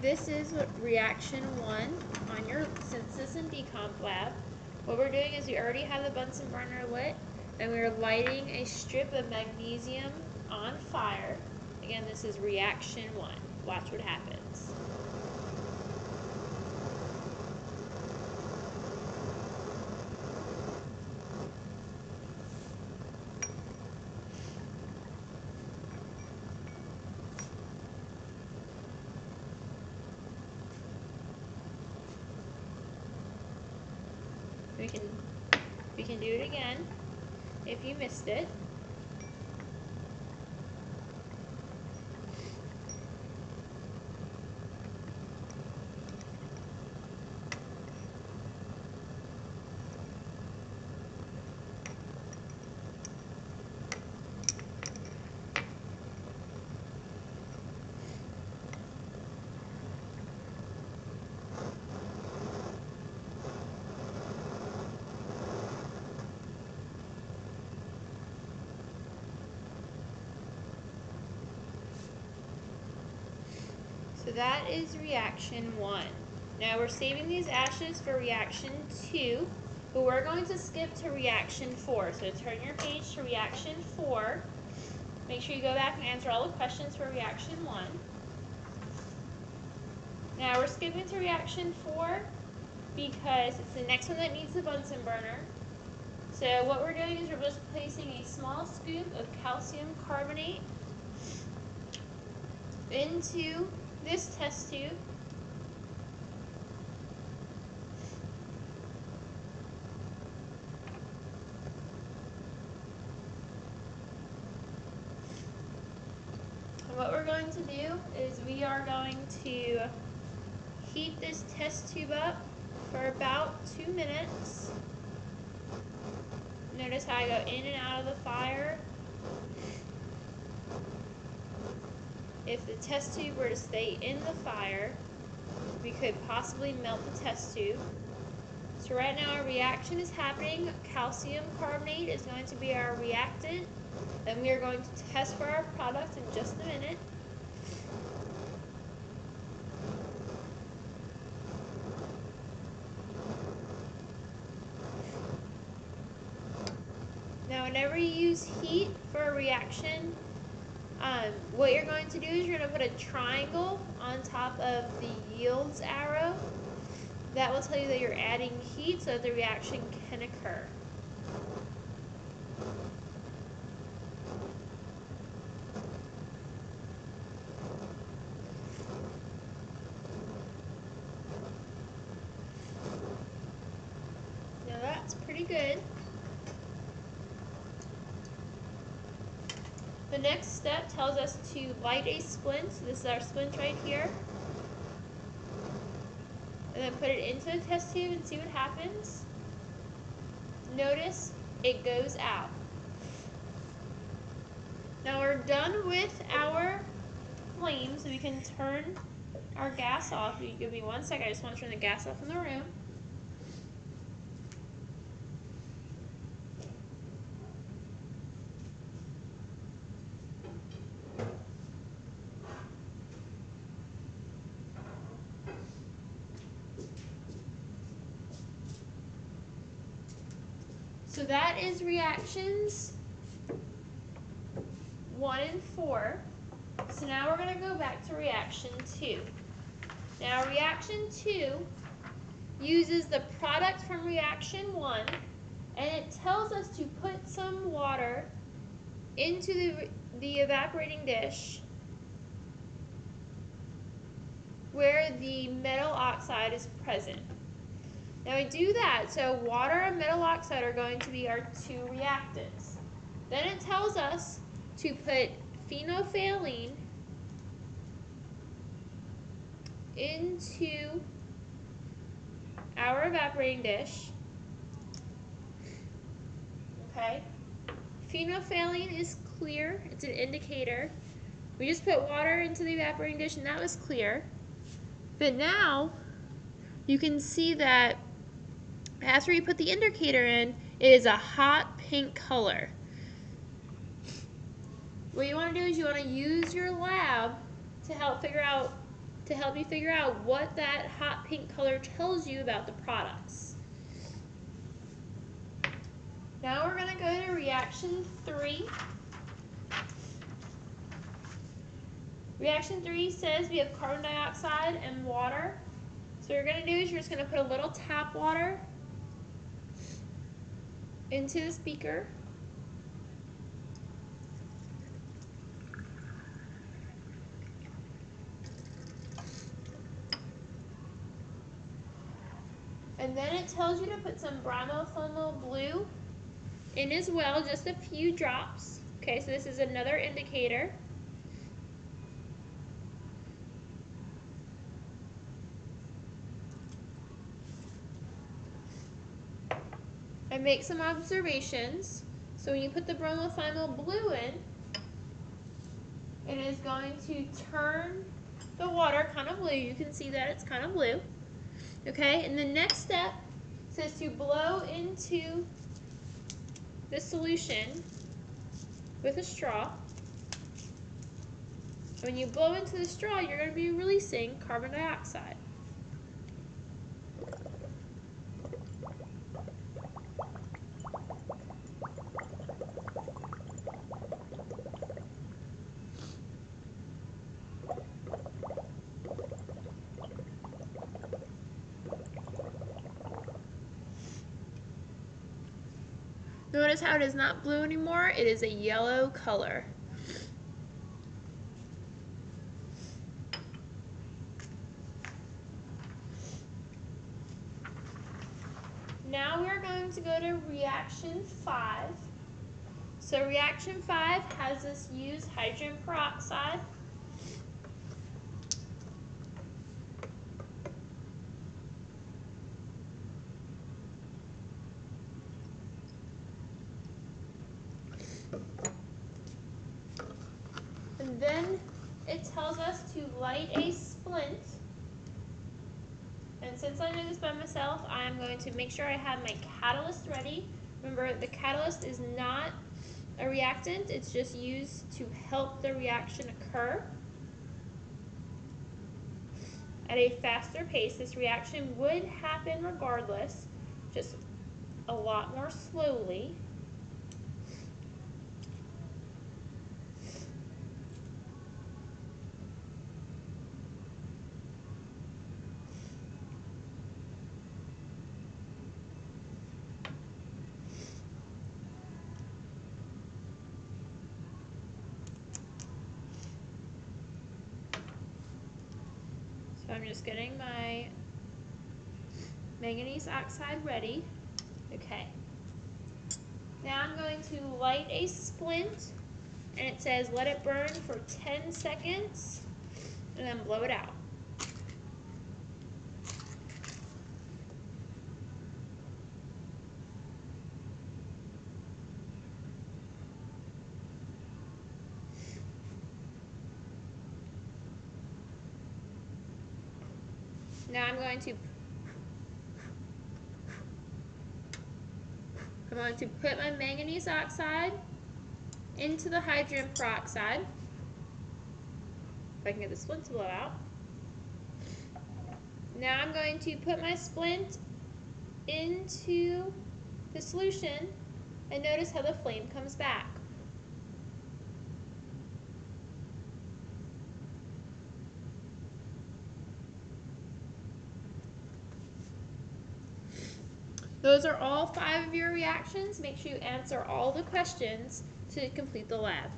This is reaction 1 on your Synthesis and Decomp lab. What we're doing is we already have the Bunsen burner lit, and we're lighting a strip of magnesium on fire. Again, this is reaction 1. Watch what happens. We can do it again if you missed it. So that is reaction 1. Now we're saving these ashes for reaction 2, but we're going to skip to reaction 4. So turn your page to reaction 4. Make sure you go back and answer all the questions for reaction 1. Now we're skipping to reaction 4 because it's the next one that needs the Bunsen burner. So what we're doing is we're just placing a small scoop of calcium carbonate into this test tube. And what we're going to do is we are going to heat this test tube up for about 2 minutes. Notice how I go in and out of the fire. If the test tube were to stay in the fire, we could possibly melt the test tube. So right now our reaction is happening. Calcium carbonate is going to be our reactant, and we are going to test for our product in just a minute. Now whenever you use heat for a reaction, what you're going to do is you're going to put a triangle on top of the yields arrow. That will tell you that you're adding heat so that the reaction can occur. Now that's pretty good. The next step tells us to light a splint. So this is our splint right here. And then put it into the test tube and see what happens. Notice it goes out. Now we're done with our flame, so we can turn our gas off. You give me 1 second, I just want to turn the gas off in the room. So that is reactions 1 and 4. So now we're going to go back to reaction 2. Now reaction 2 uses the product from reaction 1, and it tells us to put some water into the evaporating dish where the metal oxide is present. Now we do that, so water and metal oxide are going to be our 2 reactants. Then it tells us to put phenolphthalein into our evaporating dish. Okay? Phenolphthalein is clear, it's an indicator. We just put water into the evaporating dish and that was clear. But now you can see that after you put the indicator in, it is a hot pink color. What you want to do is you want to use your lab to help figure out to help you figure out what that hot pink color tells you about the products. Now we're going to go to reaction 3. Reaction 3 says we have carbon dioxide and water. So what you're going to do is you're just going to put a little tap water into the speaker. And then it tells you to put some bromophenol blue in as well, just a few drops. Okay, so this is another indicator. And make some observations. So when you put the bromophenol blue in, it is going to turn the water kind of blue. You can see that it's kind of blue. Okay, and the next step says to blow into the solution with a straw. When you blow into the straw, you're going to be releasing carbon dioxide. Notice how it is not blue anymore, it is a yellow color. Now we're going to go to reaction 5. So reaction 5 has us use hydrogen peroxide. And then it tells us to light a splint. And since I know this by myself, I am going to make sure I have my catalyst ready. Remember, the catalyst is not a reactant, it's just used to help the reaction occur at a faster pace. This reaction would happen regardless, just a lot more slowly. So I'm just getting my manganese oxide ready. Okay. Now I'm going to light a splint, and it says let it burn for 10 seconds, and then blow it out. Now I'm going to put my manganese oxide into the hydrogen peroxide. If I can get the splint to blow out. Now I'm going to put my splint into the solution, and notice how the flame comes back. Those are all 5 of your reactions. Make sure you answer all the questions to complete the lab.